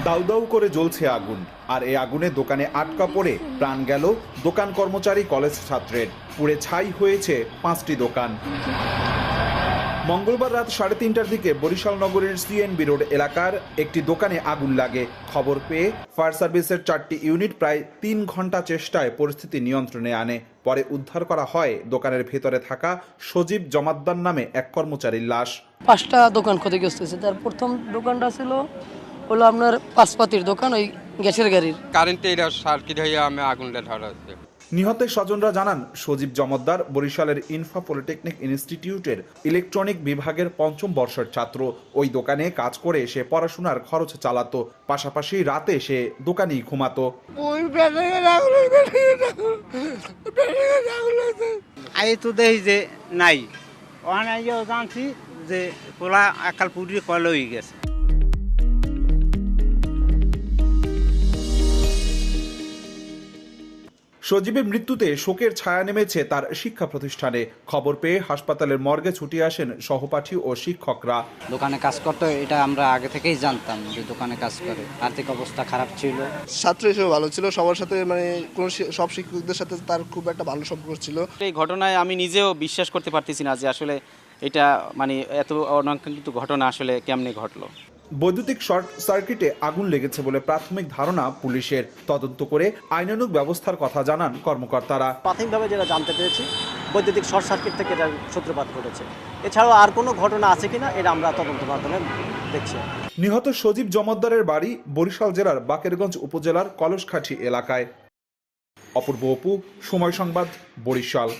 দাউ দাউ করে জ্বলছে আগুন, আর এই আগুনে দোকানে আটকা পড়ে প্রাণ গেল দোকান কর্মচারী কলেজ ছাত্রের। পুড়ে ছাই হয়েছে 5টি দোকান। মঙ্গলবার রাত 3:30টার দিকে বরিশাল নগরের সিএনবি রোড এলাকার একটি দোকানে আগুন লাগে। খবর পেয়ে ফায়ার সার্ভিসের 4টি ইউনিট প্রায় 3 ঘন্টা চেষ্টায় পরিস্থিতি নিয়ন্ত্রণে আনে। পরে উদ্ধার করা হয় দোকানের ভেতরে থাকা সজীব জমাদ্দার নামে এক কর্মচারীর লাশ। 5টা দোকান ক্ষতিগ্রস্ত হয়েছে। তার প্রথম দোকানটা ছিল হলো আপনার পাঁচপাতির দোকান, ওই গ্যাসের গাড়ির কারেন্টে এটা সার্কিট হয়ে আমি আগুনটা ধরাচ্ছে। নিহতের স্বজনরা জানান, সজীব জমাদ্দার বরিশালের ইনফা পলিটেকনিক ইনস্টিটিউটের ইলেকট্রনিক বিভাগের 5ম বর্ষের ছাত্র। ওই দোকানে কাজ করে সে পড়াশোনার খরচ চালাতো, পাশাপাশি রাতে সে দোকানেই ঘুমাতো। আই তো দেখি যে নাই, ওখানে জানছি যে পোলা একাল পুরি কল হয়ে গেছে। সজীবের মৃত্যুতে শোকের ছায়া নেমেছে তার শিক্ষা প্রতিষ্ঠানে। খবর পেয়ে হাসপাতালের মর্গে ছুটে আসেন সহপাঠী ও শিক্ষকরা। দোকানে কাজ করতো, এটা আমরা আগে থেকেই জানতাম যে দোকানে কাজ করে। আর্থিক অবস্থা খারাপ ছিল, ছাত্র হিসেবে ভালো ছিল, সবার সাথে মানে কোন সব শিক্ষকদের সাথে তার খুব একটা ভালো সম্পর্ক ছিল। এই ঘটনায় আমি নিজেও বিশ্বাস করতে পারতেছি না যে আসলে এটা মানে এত অনাকাঙ্ক্ষিত ঘটনা আসলে কেমনে ঘটলো। বৈদ্যুতিক শর্ট সার্কিটে আগুন লেগেছে বলে প্রাথমিক ধারণা পুলিশের। তদন্ত করে আইনানুগ ব্যবস্থার কথা জানান কর্মকর্তারা। প্রাথমিকভাবে যেটা জানতে পেরেছি, বৈদ্যুতিক শর্ট সার্কিট থেকে এটার সূত্রপাত ঘটেছে। এছাড়াও আর কোনো ঘটনা আছে কিনা এটা আমরা তদন্ত মাধ্যমে দেখছি। নিহত সজীব জমাদ্দারের বাড়ি বরিশাল জেলার বাকেরগঞ্জ উপজেলার কলসখাঠি এলাকায়। অপূর্ব অপু, সময় সংবাদ, বরিশাল।